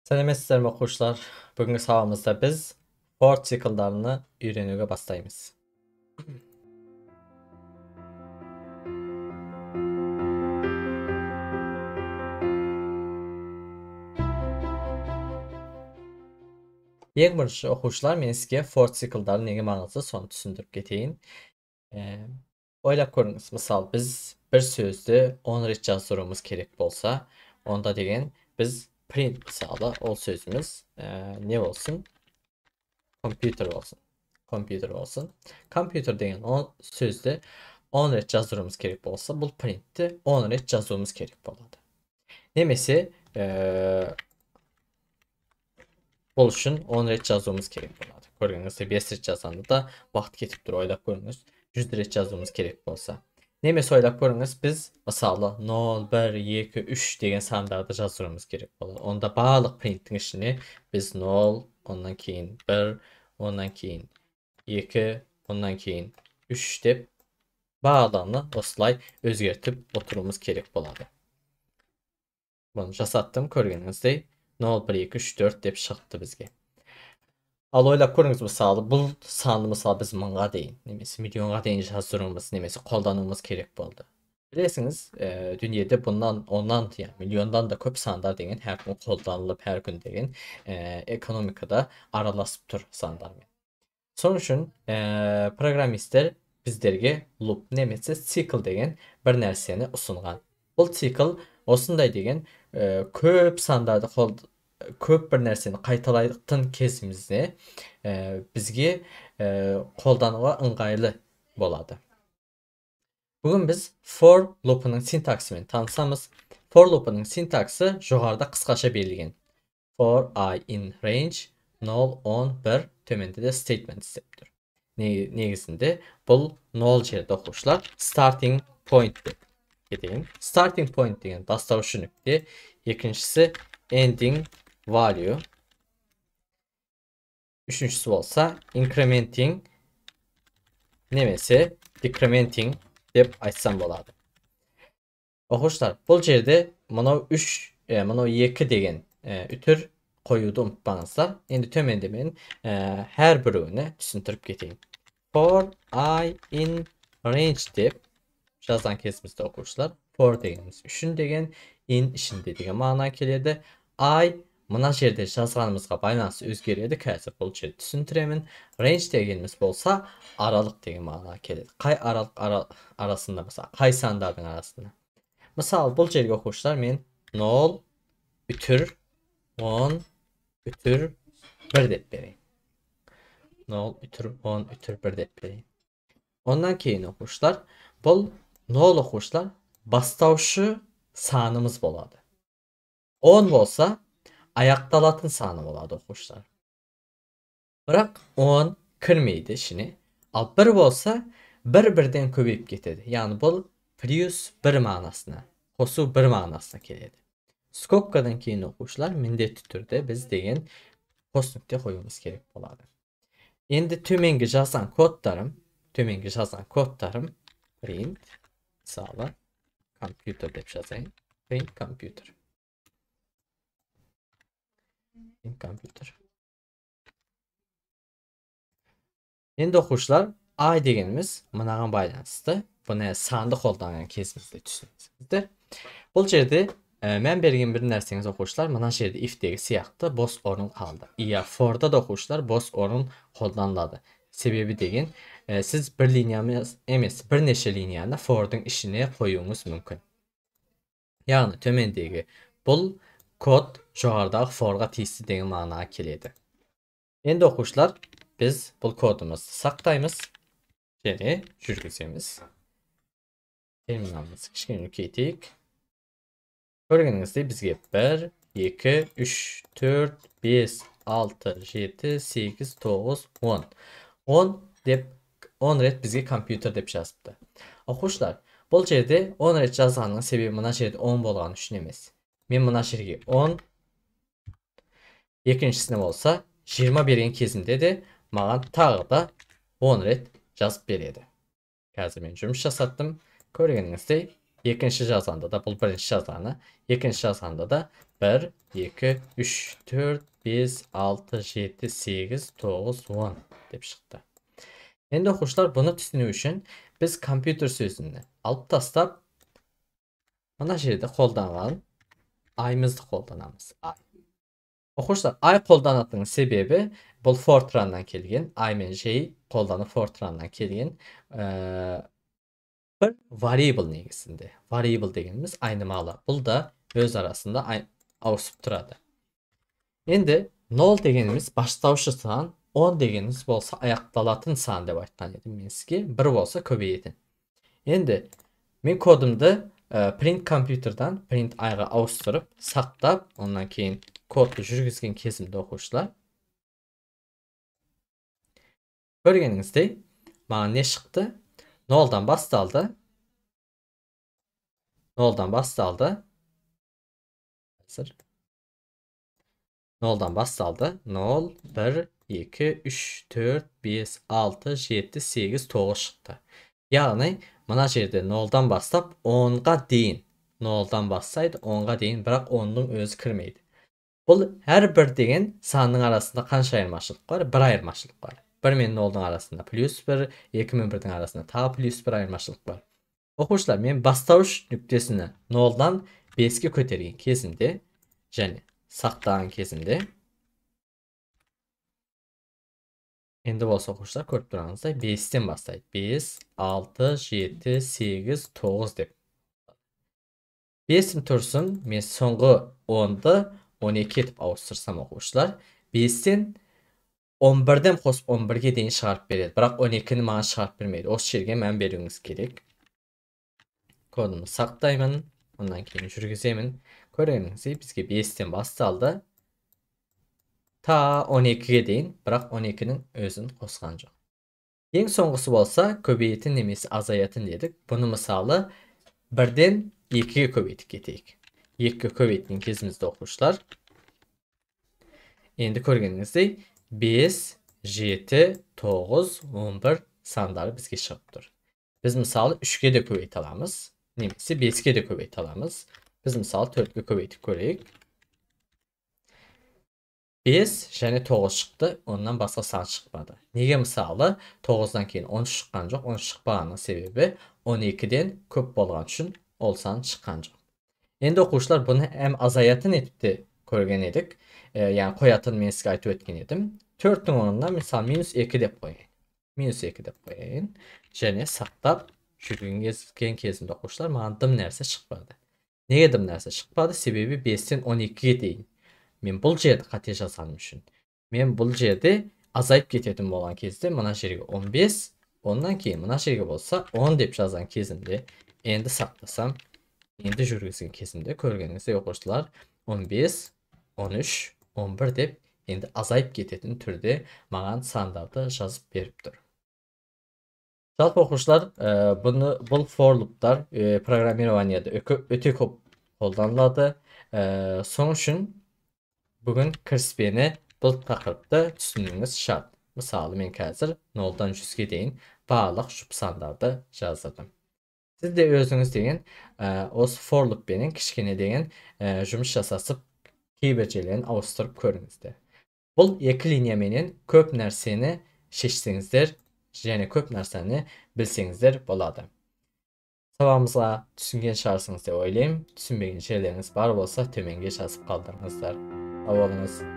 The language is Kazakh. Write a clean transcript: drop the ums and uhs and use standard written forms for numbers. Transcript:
Sələmətlər oxuşlar. Bugünkü sahamızda biz for sikllarını öyrənməyə başlayırıq. Birinci oxuşlar mən sizə for siklların nəyə mənası son düşündürüb getəyim. Oylab görünüz. Misal biz bir sözdə 10 rət yazdırmamız gerek bolsa, onda deyin biz print misalı o sözümüz ne olsun? Computer olsun. Computer olsun. Computer deyin o sözdə 10 rət yazdırmamız gerek bolsa, bu printdə 10 rət yazdırmamız gerek boladı. Nemesi oluşun 10 rət yazdırmamız gerek boladı. Görünüz, 5 rət yazanda da vaxt ketib dur, oylab görünüz. 100 rət yazdırmamız gerek bolsa. Nemesi oylab görünüz, biz mesela 0, 1, 2, 3 degan sanlarda yazdırmamız gerek boladı. Onda bağlıq printin işini biz 0, ondan keyin 1, ondan keyin 2, ondan keyin 3 deb bağlanı oslay özgertib oturmamız gerek boladı. Bunu jasatdım, görgenizdey 0, 1, 2, 3, 4 deb çıxdı bizge. Al oylab görüngüz misalı, bu sanlı misal biz mınğa deyin, nemesi milyonğa deyin yazdırmamız, nemesi qoldanmamız gerek boldu. Bilirsiniz, dünyada bundan ondan yani milyondan da köp sanlar deyin, her gün qoldanılıb, her gün deyin, ekonomikada aralaşıp tur sanlar. Son üçün programistler bizlerge loop nemesi cycle deyin bir nərsəni usunğan. Bu cycle osunday deyin köp sanlarda köp bir nərsəni qaytalaydıqdan kesimizdə bizge qoldanığa ыңғайлы boladı. Bugün biz for loop'unun sintaksini tanısamız, for loop'unun sintaksı joğarda qısqaça verilген. For I in range 0, 10, 1 tömende de statement isteptir. Negizinde bu 0 жерде oxuşlar starting point edeyim. Starting point degan bastırışı nöqte, ikincisi ending value, üçüncüsü olsa incrementing nemesi decrementing deb aytsam boladı. Oxuşlar, bu жерде manav 3, manav 2 degan ütür koyudu unutmanızlar. Endi tömende men her birini düşündürüp geteyim. For I in range deb жазған кезімізде оқушылар for дегеніміз үшін деген, in ішінде деген мағына келеді. I мына жерде жазғанымызға байланысты өзгереді. Қазір бұл жерде түсіндіремін. Range дегеніміз болса аралық деген мағына келеді. Қай аралық арасында, мысалы қай сандардың арасында. Мысалы бұл жерге оқушылар мен 0 ütür 10 ütür 1 деп берейін. 0 ütür 10 ütür 1 деп берейін. Ondan keyin оқушылар, бұл 0 оқушылар бастаушы санымыз болады. 10 болса аяқталатын саны болады оқушылар. Бірақ 10 кірмейді ішіне. Ал 1 болса bir-birden көбейіп кетеді. Яғни бұл плюс 1 мағынасына, қосу 1 мағынасына келеді. Скобкадан кейін оқушылар міндетті түрде біз деген қос нүкте қоюымыз керек болады. Енді төменгі жазған kodlarım print мысалы computer деп жазайын. Print computer. Print computer. Енді оқушылар I дегеніміз мынаған байланысты. Бұны санды қолданған кезімізде түсініңіздер. Бұл жерде mən berген bir nərsəniz oxuşlar, mana жерде if degi сияқты boş orun qaldı. Ya for'da da oxuşlar boş orun қолданылады. Sebebi degin, siz bir liniyamız emas, bir neçə liniyani for'dun işine qoyuğunuz mümkün. Yani tömendegi bu kod joğardağı for'a testi degen ma'naga keledi. Endi oxuşlar biz bu kodumuzu saqtaymiz. Yani жүрgüzemiz. Terminalimizni kichkina ulkaytaylik. Görgenizdey bizge 1, 2, 3, 4, 5, 6, 7, 8, 9, 10. 10 deb 10 ret bizge computer deb yazıbdı. Oxuşlar, bu жерде 10 ret yazğanın sebebi mına жерде 10 bolğan üçün emas. Men mına жерге 10, ikincisine olsa 20 bergen kezimde de mağan tağı da 10 ret yazıp beredi. Hazır men jürmüş jasatdım. Görgenizdey Ikinci yazanda da bu birinci yazanı. İkinci yazanda da 1, 2, 3, 4, 5, 6, 7, 8, 9, 10 dep çıktı. Endi oxuşlar bunu düşünүү üçün biz kompüter sözünü alıp tastab mana жерде қолданған ayımızды қолданамыз. Ay. Oxuşlar ay қолданатының себебі бұл Fortran'dan келген, ay мен J қолданып Fortran'dan келген bir variable негізінде. Variable дегенimiz айнымалы. Бұл да öz arasında ауысып тұрады. Енді 0 degenimiz başlauшы сан, 10 degenimiz bolsa ayaqtalатын сан деп айтқан едім мен сізге. 1 bolsa көбейетін. Енді мен kodumda print компьютердан print ayға ауыстырып, сақтап, ondan кейін kodlu жүргізген кезімде оқушылар. Көргеніңіздей, маған не шықты? 0'dan басталды. 0'dan басталды. Hazır. 0'dan басталды. 0, 1, 2, 3, 4, 5, 6, 7, 8, 9 шықты. Yani mana жерде 0'dan бастап 10'ga дейін. 0'dan bassaydı 10'ga дейін, бірақ 10'ның өзі кірмейді. Бұл әрбір деген санның арасында қанша айырмашылық бар? Bir айырмашылық бар. 1 мен 0'ның арасында плюс 1, 2 мен 1'дің арасында тағы плюс 1 айырмашылық бар. Оқушылар, мен бастауыш нүктесini 0'dan 5'ге көтерген кезінде және сақтаған кезінде енді болса оқушылар көріп тұрғаныңыздай 5'тен бастайды. 5, 6, 7, 8, 9 деп. 5'im тұрсын, мен соңғы 10'ды 12 етіп ауыстырсам оқушылар, 5'тен 11'ден қосып 11'ге дейін шығарып береді. Бірақ 12'ni маған шығарып бермейді. Осы жерге мән беруіңіз керек. Kodunu сақтаймын, ondan кейін жүргіземін. Көргеніңіздей бізге 5'тен басталды. Ta 12'ge дейін, бірақ 12'nin өзін қосқан жоқ. Ең соңғысы болса, көбейетін немесе азаятын дедік. Бұны мысалы 1'ден 2'ge көбейтіп кетейік. 2'ge көбейткен кезімізде оқушылар. Енді көргеніңіздей 5, 7, 9, 11 sandары бізге шығып тұр. Біз мысалы 3'ge de көбейте аламыз. Немесе 5'ge de көбейте аламыз. Biz мысалы 4'ge көбейтіп көрейік. 5 және 9 шықты, ondan басқа сан шықпады. Неге мысалы 9'dan кейін 13 шыққан жоқ? 13 шықпағанның себебі 12'ден көп болған үшін ол сан шыққан жоқ. Енді оқушылар бұны әм азаятын етіп те көрген едік. Yani koyatın мен сізге айтып өткен едім. 4'дің орнына мысалы -2 деп қойын. -2 деп қойын. Және сақтап жүрген кезінде оқушылар маған дым нәрсе шықпады. Неге дым нәрсе шықпады? Себебі 5'тен 12'ge дейін. Мен бұл жерде қате жазғаным үшін. Мен бұл жерде азайып кететін болған кезде мына жерге 15, ondan кейін мына жерге болса 10 деп жазған кезімде, енді сақтасам, енді жүргізген кезімде көргеніңізде оқушылар 15, 13, 11 деп енді азайып кететін түрде маған сандарды жазып беріп тұр. Жалпы оқушылар, бұл for loop'lar программированияда өте көп қолданылады. Соң үшін бүгін кіріспені бұл тақырыпты түсінуіңіз шарт. Мысалы, мен қазір 0'dan 100'ge дейін барлық жұп сандарды жаздырдым. Siz de özünüz деген осы for loop'пенен кішкене деген жұмыс жасасып, кейбіржелерін ауыстырып көріңіздер. Бұл екі линияменен көп нәрсені шешсеңіздер, және көп нәрсені білсеңіздер болады. Сабағымызға түсінген шығарсыңыз деп ойлаймын. Түсінбеген жерлеріңіз бар болса, төменге жазып қалдырыңыздар. Сау болыңыз.